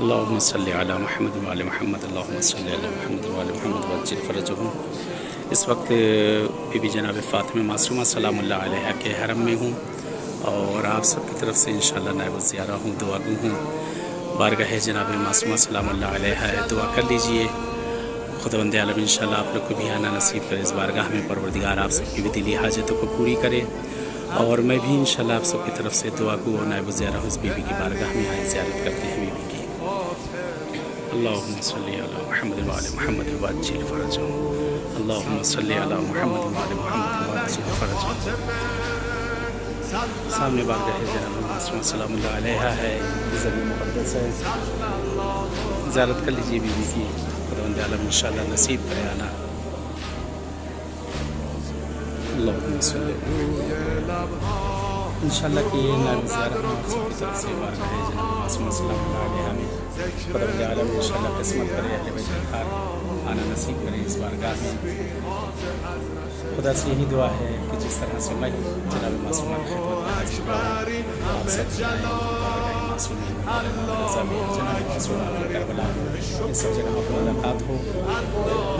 اللهم صل علی محمد وعلی محمد، اللهم صل علی محمد وعلی محمد وعجل فرجہم۔ اس وقت بی بی جناب فاطمہ معصومہ سلام اللہ علیہ کے حرم میں ہوں اور آپ سب کی طرف سے انشاءاللہ نائب الزیارہ ہوں، دعا گو ہوں۔ بارگاہ جناب معصومہ سلام اللہ علیہ دعا کر لیجئے، خداوند عالم انشاءاللہ آپ لوگ کو بھی آنا نصیب کرے اس بارگاہ میں، پروردگار آپ سب کی بھی دلی حاجتوں کو پوری کرے، اور میں بھی انشاءاللہ آپ سب کی طرف سے دعا گو اور نائب الزیارہ ہوں، اس بی بی کی بارگاہ میں آئے، زیارت کرتے ہیں بی بی کی۔ اللہم صلی علی محمد وعلی محمد وعجل فرجہم، اللہم صلی علی محمد وعلی محمد وعجل فرجہم۔ سامنے بارگاہ جناب معصومہ سلام اللہ علیہ ہے، زمین مقدس ہے، زیارت کر لیجیے بی بی کی، خداوند عالم انشاءاللہ نصیب کرے آنا۔ اللہم صلی انشاءاللہ کہ نائب زیارت میں آپ سب کی طرف سے بارگاہ جناب معصومہ سلام اللہ علیہ میں خداوند عالم انشاءاللہ قسمت کرے، اہل بیت الطاہر آنا نصیب کرے اس بارگاہ میں۔ خدا سے یہی دعا ہے کہ جس طرح سے میں جناب معصومہ کی خدمت میں حاضر ہوا، آپ سب بھی آئیں، بارگاہ معصومین جناب معصومہ کی کربلا ان سب جگہ پر ملاقات ہو،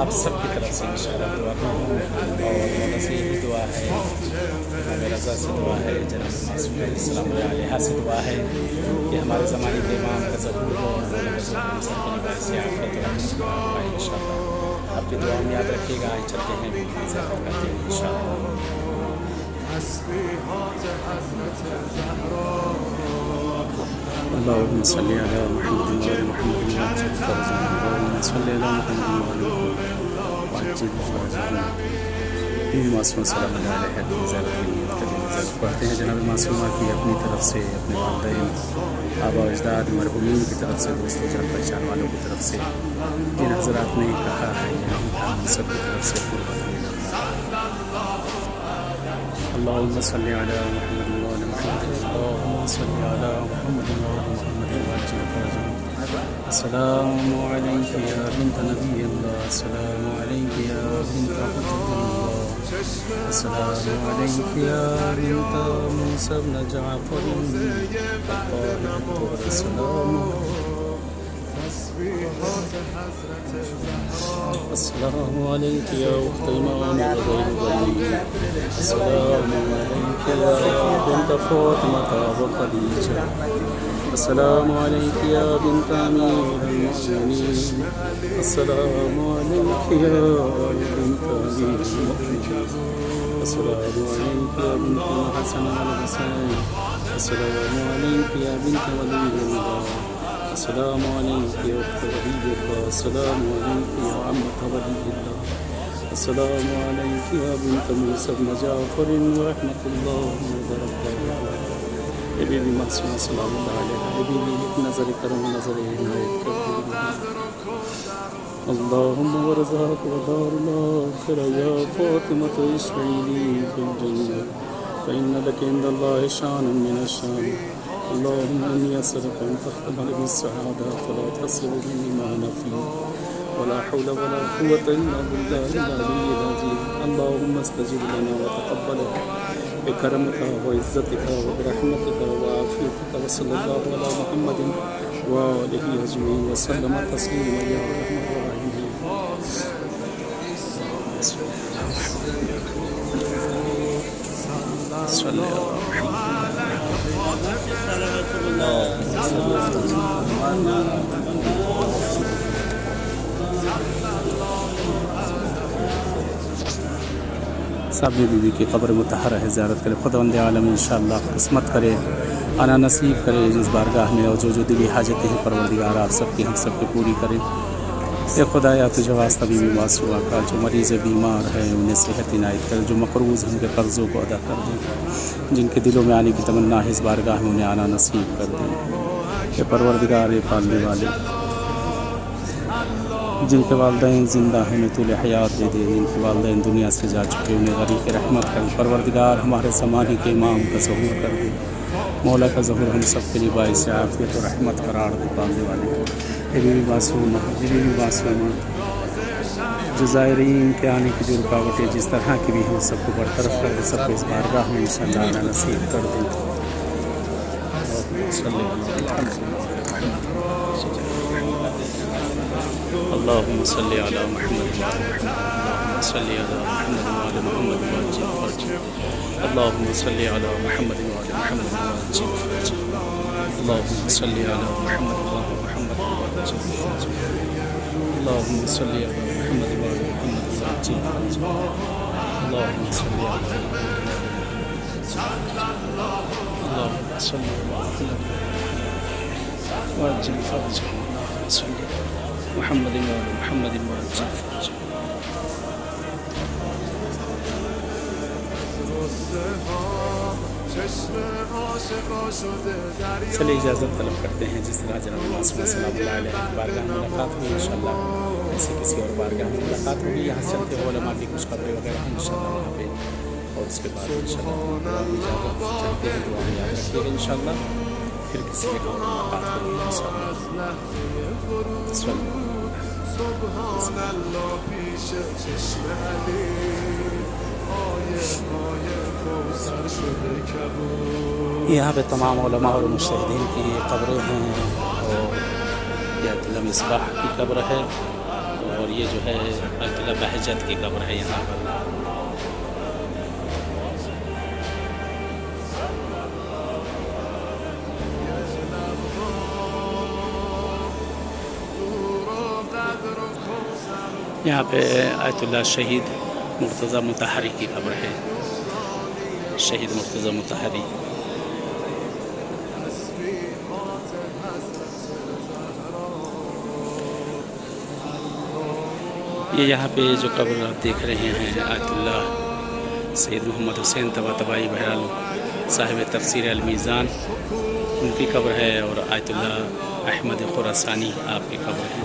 آپ سب کی طرف سے انشاءاللہ دعا کروں، اور خدا سے یہی دعا ہے، امام رضا سے دعا ہے، جناب معصومہ سلام اللہ علیہ سے دعا ہے کہ ہمارے زمانے کے امام کا ظہور ہو، ہم سب کے لباس سے عافیت و رحمت کا پائے انشاءاللہ۔ آپ کی دعا میں یاد رکھیے گا، چلتے ہیں بھی زیارت کرتے ہیں انشاءاللہ۔ اللہم صلی علی محمد وعلی محمد وعجل فرجہم، اللہم صلی علی محمد وعلی وعجل فرجہم۔ معصومہ سلام اللہ علیہ کی زیارت کی نیت کریں، زیارت پڑھتے ہیں جناب معصومہ کی اپنی طرف سے، اپنے والدین، آبا و اجداد، مرحومین کی طرف سے، دوست و جان پہچان والوں کی طرف سے، جن حضرات نے کہا ہے ہم سب کی طرف سے اللہم صلی علی محمد وعلی محمد، اللہم صلی علی محمد وعلی محمد وعجل فرجہم۔ السلام علیک یا بنت نبی اللہ، السلام علیک یا بنت حجت اللہ، السلام علیک یا بنت موسیٰ بن جعفر الطاہر، السلام علیک یا اخت امام غیر ولی، السلام علیک یا بنت فاطمہ و خدیجہ، السلام علیک یا بنت امیر المؤمنین، السلام علیک یا بنت امیر المؤمنین، السلام علیک یا بنت حسن والحسین، السلام علیک یا بنت ولی اللہ، السلام علیک یا اخت ولی اللہ، السلام علیک یا عمۃ ولی اللہ، السلام علیک یا بنت موسیٰ بن جعفر ورحمۃ اللہ وبرکاتہ۔ اے بی بی معصومہ سلام اللہ علیہ، اے بی بی ایک نظر کرم، نظر عنایت کر، اللہم ورزاق ودار الآخرہ یا فاطمۃ اشفعی لی فی الجنہ فإن لک عند اللہ شان من الشان، اللہم انی اسألک ان تختم لي بالسعادہ فلا تصرفنی ما نفی ولا حول ولا قوة الا باللہ العلی العظیم، اللہم استجب لنا وتقبل بکرمک وعزتک وبرحمتک وعافیتک، وصلی اللہ علی محمد وآلہ اجمعین وسلم تسلیما یا ارحم الراحمین۔ صلی سابی بی بی کی قبر مطہرہ ہے، زیارت کرے، خداوند عالم انشاءاللہ قسمت کرے، آنا نصیب کرے اس بارگاہ میں، اور جو دلی حاجتیں ہیں پروردگار آپ سب کی ہم سب کی پوری کرے۔ اے خدایا تجھے واسطہ بی بی معصومہ کا، جو مریض بیمار ہے انہیں صحت عنایت کر، جو مقروض ہیں ان کے قرضوں کو ادا کر دیں، جن کے دلوں میں آنے کی تمنا ہے اس بارگاہ میں انہیں آنا نصیب کر دیں۔ اے پروردگار، اے پالنے والے، جن کے والدین زندہ ہیں انہیں طول حیات دے دے، جن کے والدین دنیا سے جا چکے انہیں غریق رحمت کر، پروردگار ہمارے زمانے کے امام کا ظہور کر دے، مولا کا ظہور ہم سب کے لیے باعث عافیت و رحمت قرار دے، پالنے والے۔ اے بی بی معصومہ، اے بی بی معصومہ، جو زائرین کے آنے کی جو رکاوٹیں جس طرح کی بھی ہیں سب کو برطرف کر دے، سب کو اس بارگاہ میں انشاءاللہ آنا نصیب کر دے۔ اللہم صلی علی محمد اللہم صلی علی محمد وعلی محمد وعجل فرج اللہم صلی علی محمد وعلی محمد وعجل فرج اللہم صلی علی محمد وعلی محمد وعجل فرج اللہم صلی علی محمد وعلی محمد وعجل فرج اللہم صلی علی اللہم صلی علی محمد وعجل فرج صلی محمد وعلی محمد وعجل فرج۔ چلیے اجازت طلب کرتے ہیں، جس طرح جناب معصوم سلام اللہ علیہ کی بارگاہ میں ملاقات ہوئی انشاءاللہ ایسے کسی اور بارگاہ میں ملاقات ہوگی۔ یہاں سے چلتے ہوئے علماء کی کچھ قبریں وغیرہ ہیں انشاءاللہ وہاں پہ، اور اس کے بعد انشاءاللہ اجازت چاہتے ہیں، دعا میں یاد رکھیے گا انشاءاللہ، پھر کسی ایک اور ملاقات ہوگی انشاءاللہ۔ سبحان اللہ پیش چشم علی یہاں پہ تمام علماء اور مجتہدین کی قبریں ہیں، اور یہ آیت اللہ مصباح کی قبر ہے، اور یہ جو ہے آیت اللہ بہجت کی قبر ہے یہاں پر۔ یہاں پہ آیت اللہ شہید مرتضیٰ مطہری کی قبر ہے، شہید مرتضیٰ مطہری۔ یہ یہاں پہ جو قبر آپ دیکھ رہے ہیں آیت اللہ سید محمد حسین طباطبائی بہرحال صاحب تفسیر المیزان، ان کی قبر ہے، اور آیت اللہ احمد خراسانی آپ کی قبر ہے۔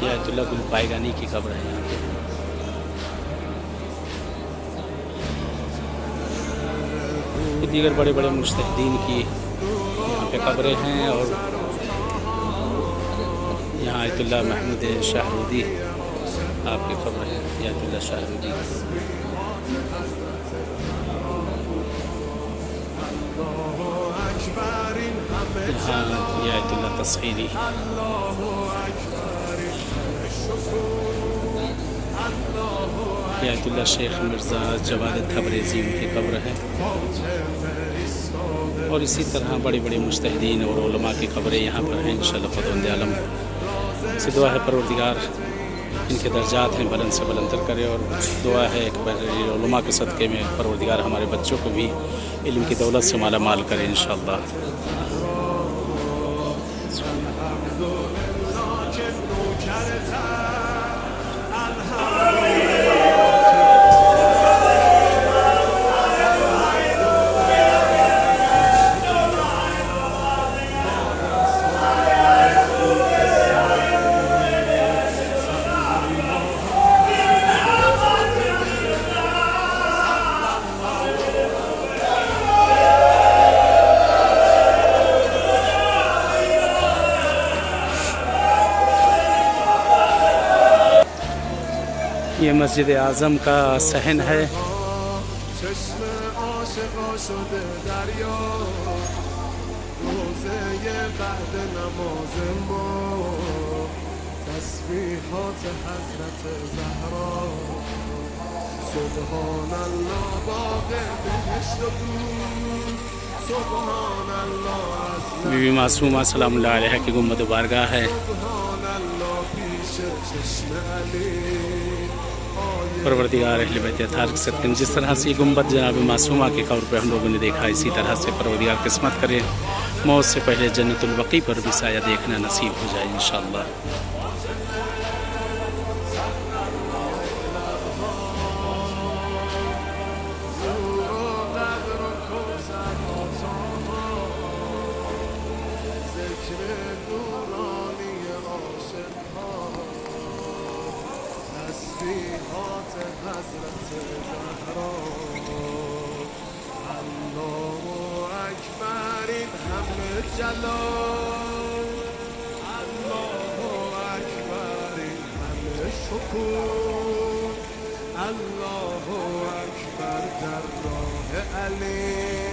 یہ آیت اللہ گل پائیگانی کی قبر ہے یہاں پہ۔ دیگر بڑے بڑے مجتہدین کی یہاں پہ قبریں ہیں، اور یہاں آیت اللہ محمود شاہرودی آپ کی قبر ہے، یہ آیت اللہ شاہرودی۔ یہاں یہ آیت اللہ تصحیری، یہ آیت اللہ شیخ مرزا جواد تبریزی ان کی قبر ہے، اور اسی طرح بڑے بڑے مجتہدین اور علماء کی قبریں یہاں پر ہیں انشاءاللہ خداوند عالم سے دعا ہے پروردگار ان کے درجات ہیں بلند سے بلندر کرے، اور دعا ہے کہ علماء کے صدقے میں پروردگار ہمارے بچوں کو بھی علم کی دولت سے مالا مال کرے انشاءاللہ۔ یہ مسجد اعظم کا صحن ہے، بی بی معصومہ سلام اللہ علیہ کی گنبد بارگاہ ہے، پروردگار اہل بیت اطہار کے صدقے جس طرح سے یہ گنبد جناب معصومہ کی قبر پہ ہم لوگوں نے دیکھا، اسی طرح سے پروردگار قسمت کرے موت سے پہلے جنت البقیع پر بھی سایہ دیکھنا نصیب ہو جائے انشاءاللہ۔ تسبیحات حضرت زهرا. الله اکبر این همه جلال، الله اکبر این همه شکوه، الله اکبر در راه علی.